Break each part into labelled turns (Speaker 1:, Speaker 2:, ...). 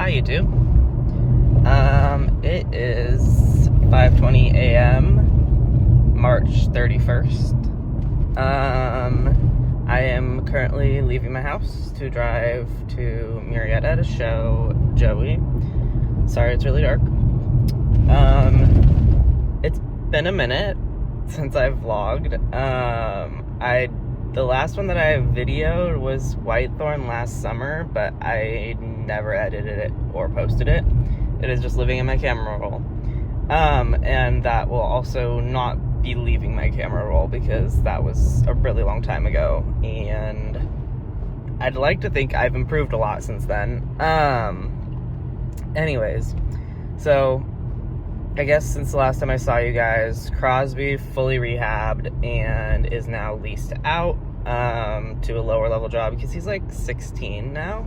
Speaker 1: Hi YouTube. It is 5:20 a.m. March 31st. I am currently leaving my house to drive to Murrieta to show Joey. Sorry, it's really dark. It's been a minute since I've vlogged. The last one that I videoed was Whitethorn last summer, but I never edited it or posted it. It is just living in my camera roll. And that will also not be leaving my camera roll because that was a really long time ago. And I'd like to think I've improved a lot since then. Anyways, so I guess since the last time I saw you guys, Crosby fully rehabbed and is now leased out to a lower level job because he's like 16 now.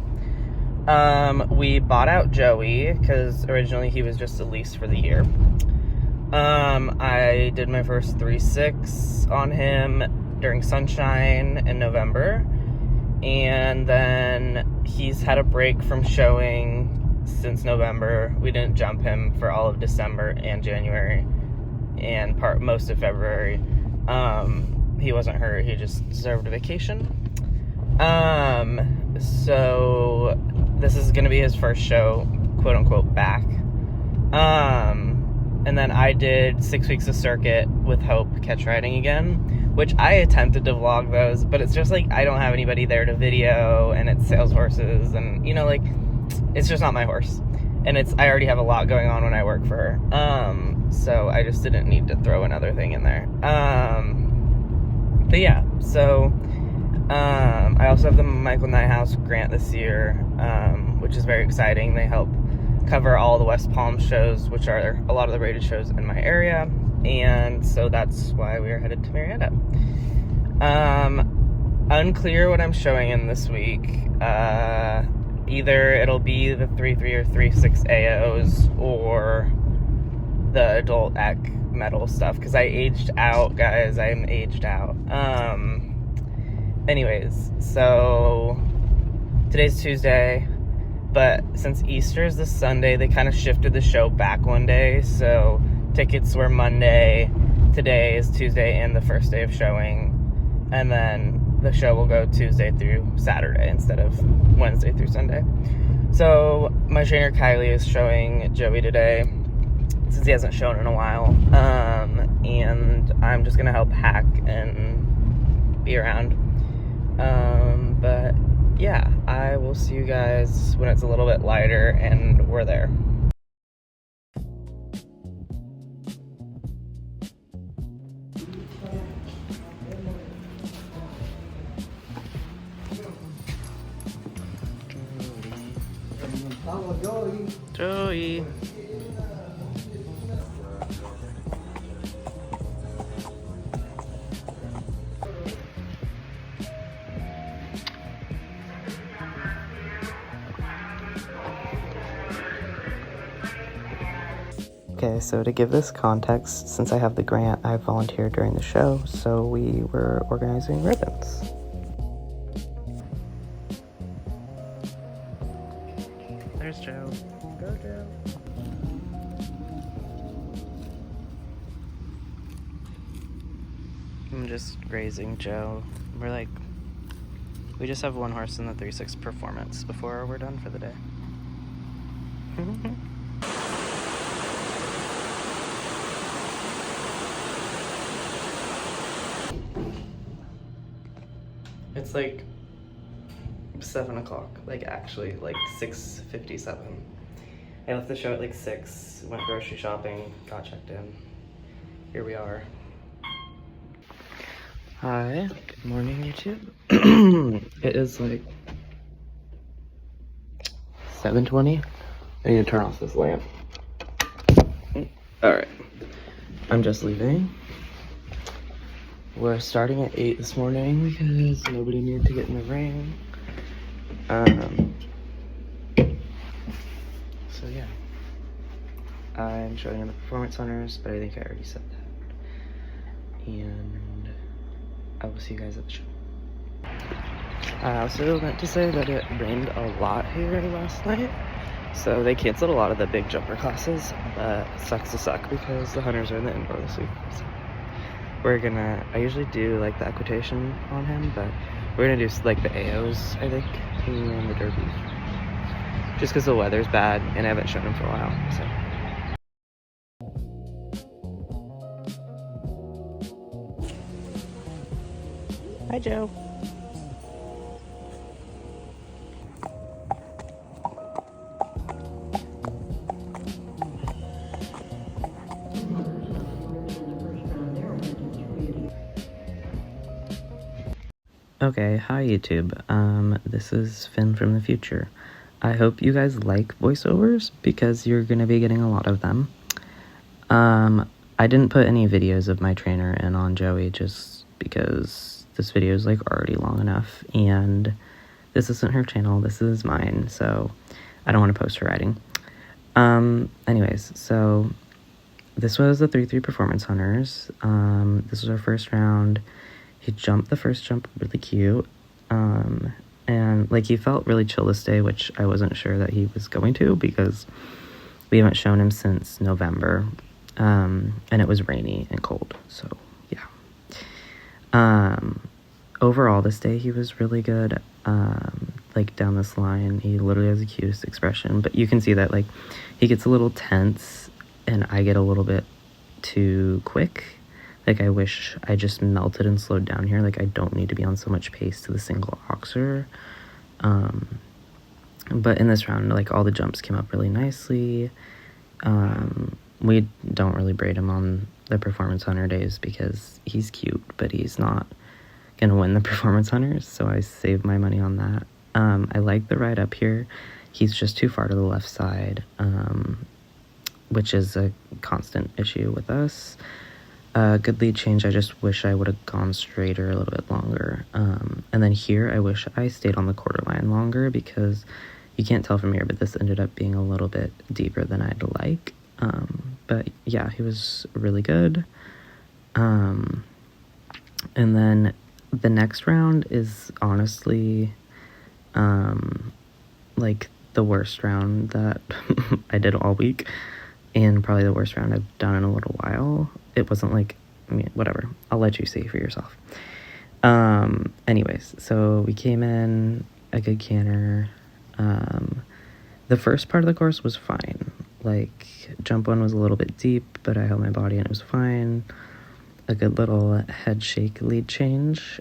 Speaker 1: We bought out Joey because originally he was just a lease for the year. I did my first 3-6 on him during Sunshine in November, and then he's had a break from showing since November. We didn't jump him for all of December and January and most of February. He wasn't hurt, he just deserved a vacation. So this is gonna be his first show, quote unquote, back. And then I did 6 weeks of circuit with Hope catch riding again, which I attempted to vlog those, but it's just like I don't have anybody there to video, and it's sales horses, and you know, like, it's just not my horse. And I already have a lot going on when I work for her. So I just didn't need to throw another thing in there. But yeah, so I also have the Michael Nyhouse grant this year, which is very exciting. They help cover all the West Palm shows, which are a lot of the rated shows in my area. And so that's why we are headed to Murrieta. Unclear what I'm showing in this week. Either it'll be the 3-3 or 3-6 AOs or the adult ec metal stuff, because I aged out, guys. I'm aged out. Anyways, so today's Tuesday, but since Easter is this Sunday, they kind of shifted the show back one day, so tickets were Monday, today is Tuesday and the first day of showing, and then the show will go Tuesday through Saturday instead of Wednesday through Sunday. So my trainer Kylie is showing Joey today, since he hasn't shown in a while, and I'm just gonna help hack and be around. But yeah, I will see you guys when it's a little bit lighter and we're there. Joey. Okay, so to give this context, since I have the grant, I volunteered during the show, so we were organizing ribbons. There's Joe. Go, Joe. I'm just raising Joe. We just have one horse in the 3-6 performance before we're done for the day. It's like 7 o'clock, like actually, like 6:57. I left the show at like 6, went grocery shopping, got checked in. Here we are. Hi, good morning YouTube. It is like 7:20. I need to turn off this lamp. Alright, I'm just leaving. We're starting at 8 this morning because nobody needed to get in the ring. So yeah, I'm showing you the performance hunters, but I think I already said that. And I will see you guys at the show. I also meant to say that it rained a lot here last night. So they canceled a lot of the big jumper classes, but it sucks to suck because the hunters are in the indoor this week. So we're gonna, I usually do like the equitation on him, but we're gonna do like the AOs, I think, and the derby. Just because the weather's bad and I haven't shown him for a while, so. Hi, Joe. Okay, hi YouTube. This is Finn from the future. I hope you guys like voiceovers because you're gonna be getting a lot of them. I didn't put any videos of my trainer in on Joey just because this video is like already long enough, and this isn't her channel, this is mine, so I don't want to post her riding. Anyways, so this was the 3-3 Performance Hunters. This was our first round. He jumped the first jump really cute, and like he felt really chill this day, which I wasn't sure that he was going to because we haven't shown him since November, and it was rainy and cold, so yeah. Overall this day he was really good. Like down this line he literally has the cutest expression, but you can see that like he gets a little tense and I get a little bit too quick. Like, I wish I just melted and slowed down here. Like, I don't need to be on so much pace to the single oxer. But in this round, like, all the jumps came up really nicely. We don't really braid him on the Performance Hunter days because he's cute, but he's not gonna win the Performance Hunters, so I saved my money on that. I like the ride up here. He's just too far to the left side, which is a constant issue with us. Good lead change, I just wish I would have gone straighter a little bit longer. And then here, I wish I stayed on the quarter line longer because you can't tell from here, but this ended up being a little bit deeper than I'd like. But yeah, he was really good. And then the next round is honestly, like the worst round that I did all week. And probably the worst round I've done in a little while. It wasn't like, I mean, whatever. I'll let you see for yourself. Anyways, so we came in a good canter. The first part of the course was fine. Like, jump one was a little bit deep, but I held my body and it was fine. A good little head shake lead change.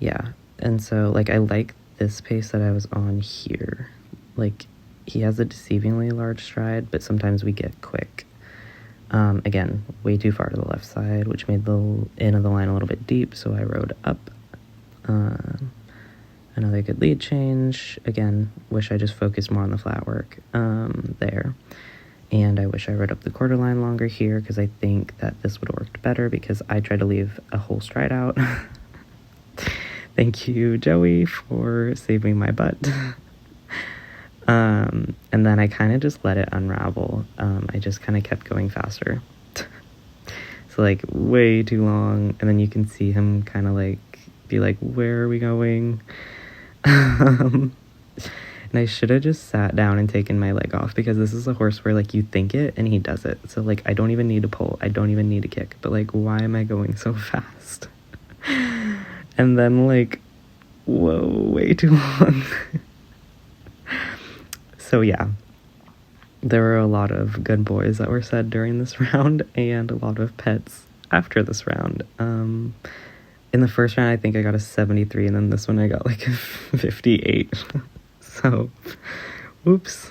Speaker 1: Yeah, and so, like, I like this pace that I was on here. Like, he has a deceivingly large stride, but sometimes we get quick. Again, way too far to the left side, which made the end of the line a little bit deep, so I rode up. Another good lead change. Again, wish I just focused more on the flat work there. And I wish I rode up the quarter line longer here, because I think that this would have worked better, because I tried to leave a whole stride out. Thank you, Joey, for saving my butt. And then I kind of just let it unravel. I just kind of kept going faster. So like way too long. And then you can see him kind of like be like, where are we going? And I should have just sat down and taken my leg off, because this is a horse where like you think it and he does it. So like I don't even need to pull. I don't even need to kick. But like, why am I going so fast? And then like, whoa, way too long. So yeah, there were a lot of good boys that were said during this round, and a lot of pets after this round. In the first round, I think I got a 73, and then this one I got like a 58. So, whoops.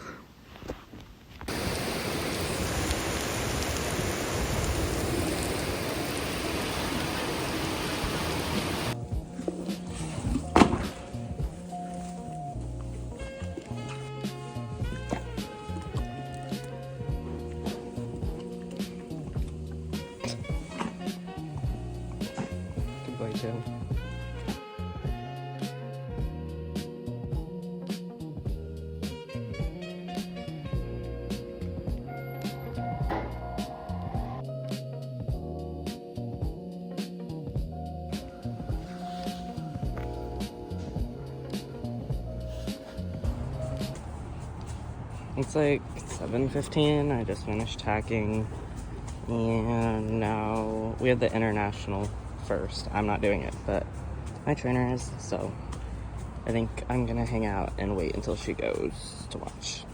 Speaker 1: Goodbye, Joe. It's like 7:15. I just finished tacking, and now we have the international first. I'm not doing it, but my trainer is, so I think I'm gonna hang out and wait until she goes to watch.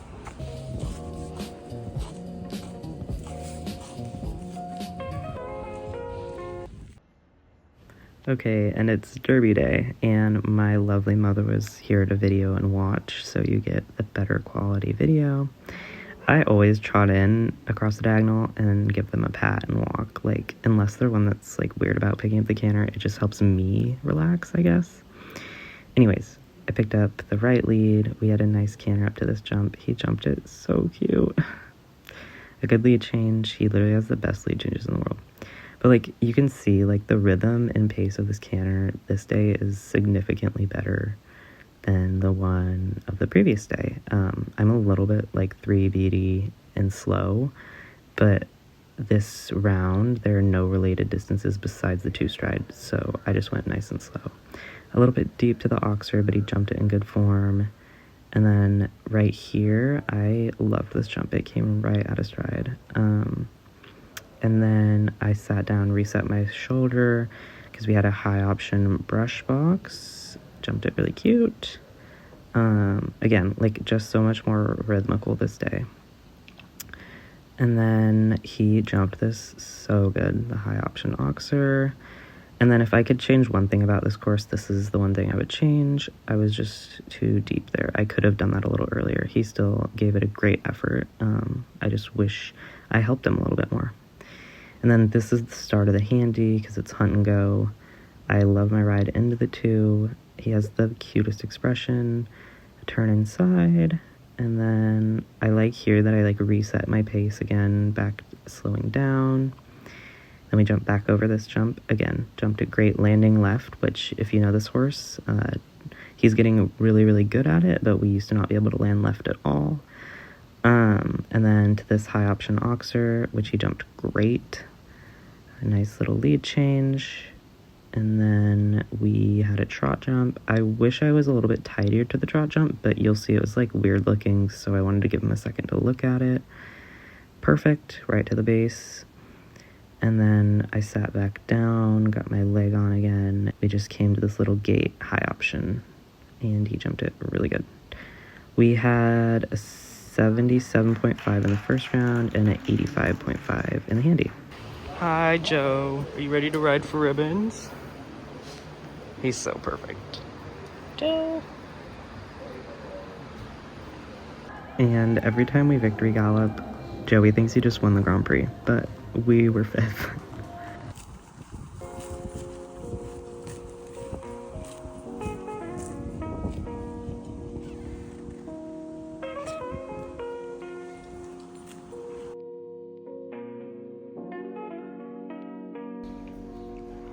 Speaker 1: Okay, and it's Derby Day, and my lovely mother was here to video and watch, so you get a better quality video. I always trot in across the diagonal and give them a pat and walk, like, unless they're one that's, like, weird about picking up the canter, it just helps me relax, I guess. Anyways, I picked up the right lead, we had a nice canter up to this jump, he jumped it so cute. A good lead change, he literally has the best lead changes in the world. But, like, you can see, like, the rhythm and pace of this canter this day is significantly better than the one of the previous day. I'm a little bit, like, 3BD and slow, but this round, there are no related distances besides the two stride, so I just went nice and slow. A little bit deep to the oxer, but he jumped it in good form. And then right here, I loved this jump. It came right out of stride. And then I sat down, reset my shoulder, because we had a high option brush box. Jumped it really cute. Again, like, just so much more rhythmical this day. And then he jumped this so good, the high option oxer. And then if I could change one thing about this course, this is the one thing I would change. I was just too deep there. I could have done that a little earlier. He still gave it a great effort. I just wish I helped him a little bit more. And then this is the start of the handy, because it's hunt and go. I love my ride into the two. He has the cutest expression. A turn inside. And then I like here that I, like, reset my pace again, back slowing down. Then we jump back over this jump. Again, jumped a great landing left, which, if you know this horse, he's getting really, really good at it, but we used to not be able to land left at all. And then to this high option oxer, which he jumped great. A nice little lead change. And then we had a trot jump. I wish I was a little bit tidier to the trot jump, but you'll see it was, like, weird looking, so I wanted to give him a second to look at it. Perfect, right to the base. And then I sat back down, got my leg on again. We just came to this little gate, high option, and he jumped it really good. We had a 77.5 in the first round and an 85.5 in the handy. Hi, Joe. Are you ready to ride for ribbons? He's so perfect. Joe. And every time we victory gallop, Joey thinks he just won the Grand Prix, but we were fifth.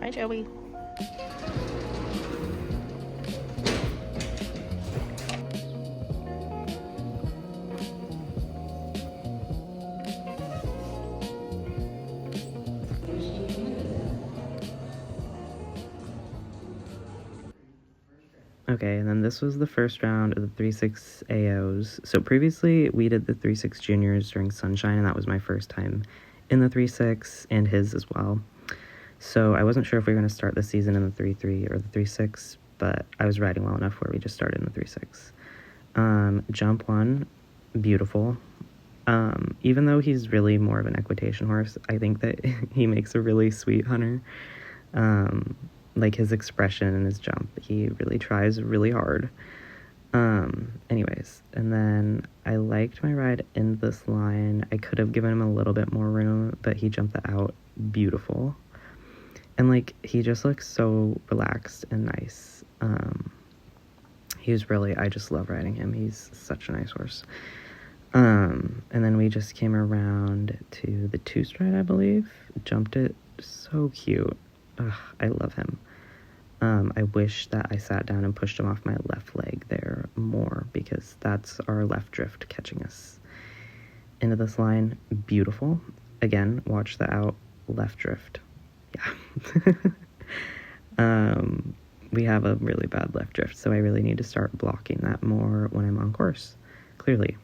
Speaker 1: Hi, Joey. Okay, and then this was the first round of the 3-6 AOs. So previously we did the 3-6 juniors during Sunshine, and that was my first time in the 3-6 and his as well. So I wasn't sure if we were going to start the season in the 3-3 or the 3-6, but I was riding well enough where we just started in the 3-6. Jump one, beautiful. Even though he's really more of an equitation horse, I think that he makes a really sweet hunter. Like, his expression and his jump, he really tries really hard. Anyways, and then I liked my ride in this line. I could have given him a little bit more room, but he jumped the out beautiful. And, like, he just looks so relaxed and nice. He's really, I just love riding him. He's such a nice horse. And then we just came around to the two stride, I believe. Jumped it so cute. Ugh, I love him. I wish that I sat down and pushed him off my left leg there more, because that's our left drift catching us into this line. Beautiful. Again, watch the out left drift. Yeah. We have a really bad left drift, so I really need to start blocking that more when I'm on course, clearly.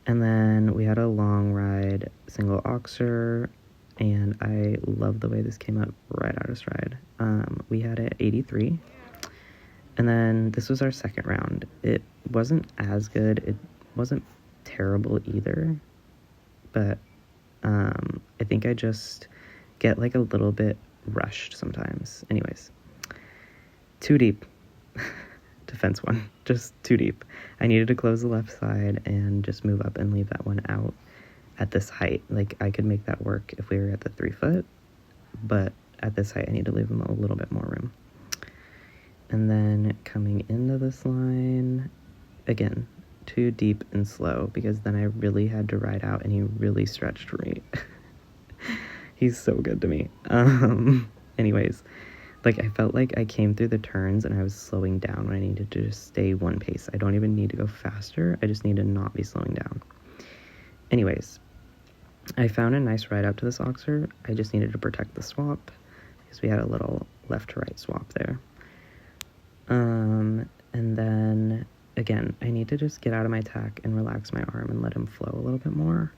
Speaker 1: And then we had a long ride, single oxer, and I love the way this came up right out of stride. We had it 83, and then this was our second round. It wasn't as good. It wasn't terrible either, but I think I just get like a little bit rushed sometimes. Anyways, too deep. Defense one, just too deep. I needed to close the left side and just move up and leave that one out at this height. Like, I could make that work if we were at the 3 foot, but at this height I need to leave him a little bit more room. And then coming into this line, again, too deep and slow, because then I really had to ride out and he really stretched for me. He's so good to me. Anyways, like, I felt like I came through the turns and I was slowing down when I needed to just stay one pace. I don't even need to go faster. I just need to not be slowing down. Anyways, I found a nice ride out to this oxer. I just needed to protect the swap because we had a little left to right swap there. And then, again, I need to just get out of my tack and relax my arm and let him flow a little bit more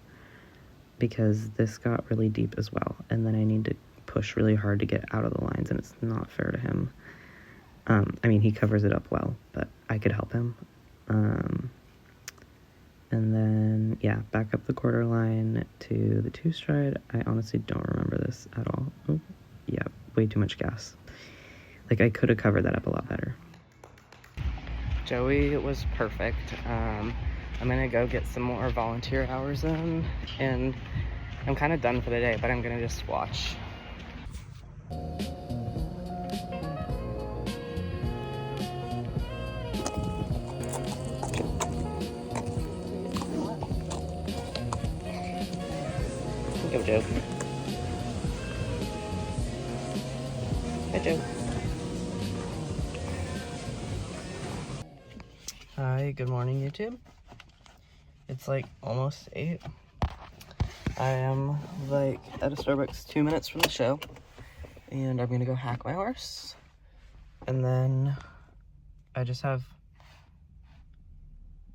Speaker 1: because this got really deep as well. And then I need to push really hard to get out of the lines, and it's not fair to him. I mean, he covers it up well, but I could help him. And then, yeah, back up the quarter line to the 2 stride. I honestly don't remember this at all. Oh, yeah, way too much gas. Like, I could have covered that up a lot better. Joey was perfect. I'm gonna go get some more volunteer hours in, and I'm kind of done for the day, but I'm gonna just watch. Go, Joe. Hi, Joe. Hi, good morning, YouTube. It's like almost 8. I am like at a Starbucks 2 minutes from the show, and I'm gonna go hack my horse. And then I just have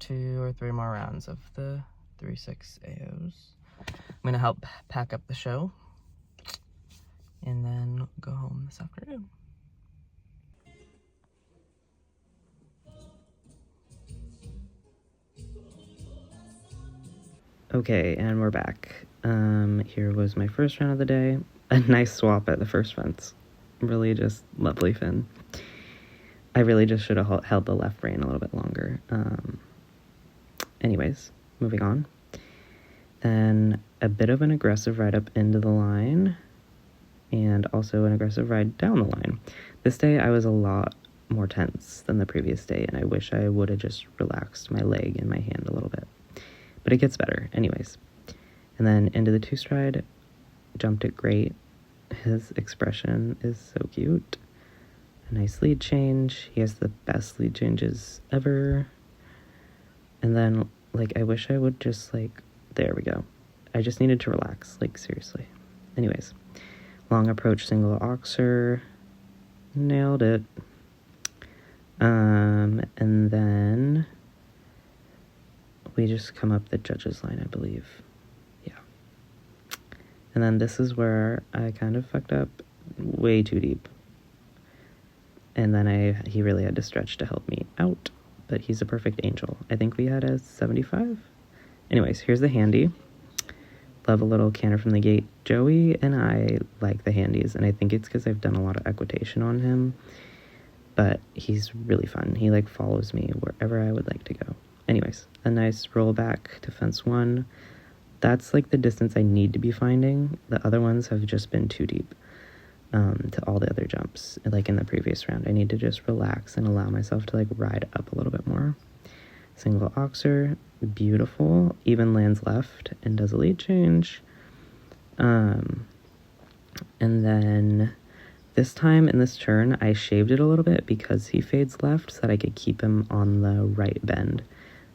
Speaker 1: 2 or 3 more rounds of the 3-6 AOs. I'm gonna help pack up the show and then go home this afternoon. Okay, and we're back. Here was my first round of the day. A nice swap at the first fence. Really just lovely fin. I really just should have held the left rein a little bit longer. Anyways, moving on. Then a bit of an aggressive ride up into the line, and also an aggressive ride down the line. This day I was a lot more tense than the previous day, and I wish I would have just relaxed my leg and my hand a little bit. But it gets better, anyways. And then into the 2 stride, jumped it great. His expression is so cute. A nice lead change. He has the best lead changes ever. And then, like, I wish I would just, like, there we go. I just needed to relax, like, seriously. Anyways, long approach single oxer. Nailed it. And then we just come up the judge's line, I believe. Yeah. And then this is where I kind of fucked up way too deep. And then he really had to stretch to help me out. But he's a perfect angel. I think we had a 75. Anyways, here's the handy. Love a little canter from the gate. Joey and I like the handies, and I think it's because I've done a lot of equitation on him. But he's really fun. He, like, follows me wherever I would like to go. Anyways, a nice roll back to fence 1. That's, like, the distance I need to be finding. The other ones have just been too deep to all the other jumps. Like in the previous round, I need to just relax and allow myself to, like, ride up a little bit more. Single oxer, beautiful. Even lands left and does a lead change. And then this time in this turn, I shaved it a little bit because he fades left so that I could keep him on the right bend.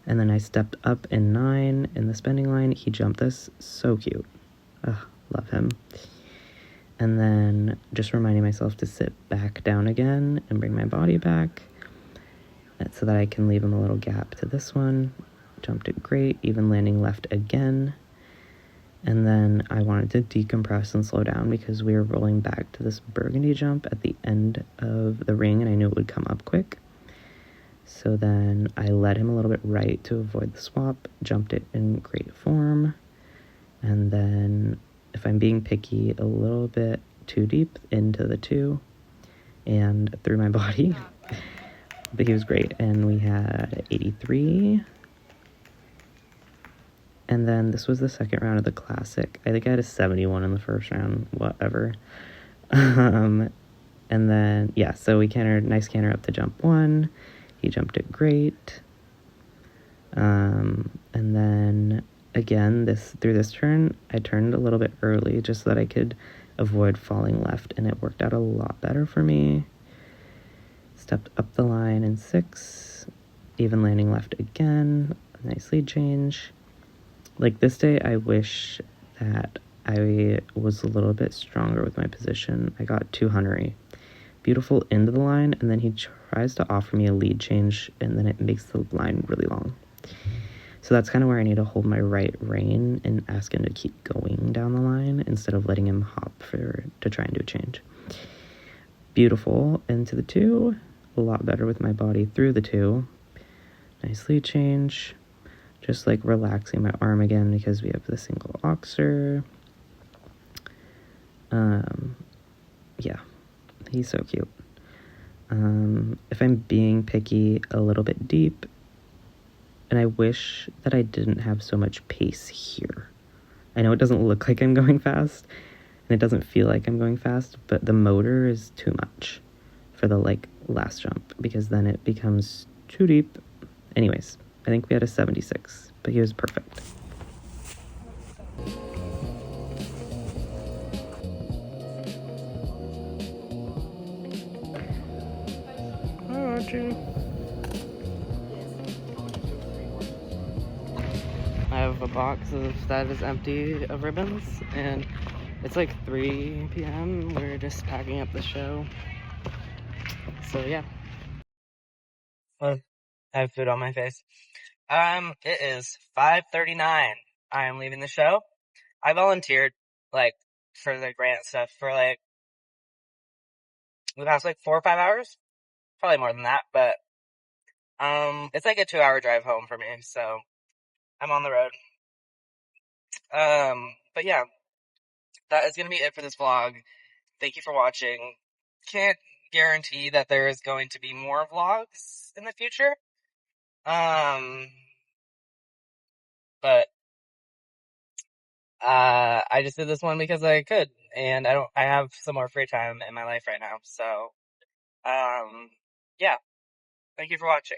Speaker 1: And then I stepped up in 9 in the spending line. He jumped this. So cute. Ugh, love him. And then just reminding myself to sit back down again and bring my body back so that I can leave him a little gap to this one. jumped it great, even landing left again. And then I wanted to decompress and slow down because we were rolling back to this burgundy jump at the end of the ring, and I knew it would come up quick. So then I led him a little bit right to avoid the swap, jumped it in great form, and then, if I'm being picky, a little bit too deep into the 2 and through my body. But he was great, and we had 83. And then this was the second round of the classic. I think I had a 71 in the first round, whatever. And then, yeah, so we cantered, nice canter up to jump 1. He jumped it great. And then, again, through this turn, I turned a little bit early just so that I could avoid falling left, and it worked out a lot better for me. Stepped up the line in 6, even landing left again. Nice lead change. Like this day, I wish that I was a little bit stronger with my position. I got too huntery. Beautiful into the line, and then he tries to offer me a lead change, and then it makes the line really long. So that's kind of where I need to hold my right rein and ask him to keep going down the line instead of letting him hop to try and do a change. Beautiful into the 2. A lot better with my body through the 2. Nice lead change. Just like relaxing my arm again because we have the single oxer. Yeah, he's so cute. If I'm being picky, a little bit deep, and I wish that I didn't have so much pace here. I know it doesn't look like I'm going fast, and it doesn't feel like I'm going fast, but the motor is too much for the last jump because then it becomes too deep. Anyways, I think we had a 76, but he was perfect. Hi, Archie. I have a box that is empty of ribbons, and it's like 3 p.m. We're just packing up the show. So yeah. Well, I have food on my face. It is 5:39. I am leaving the show. I volunteered, for the grant stuff for, the past, 4 or 5 hours. Probably more than that, but, it's like a 2-hour drive home for me, so I'm on the road. But yeah, that is gonna be it for this vlog. Thank you for watching. Can't guarantee that there is going to be more vlogs in the future. But I just did this one because I could, and I have some more free time in my life right now. So, yeah. Thank you for watching.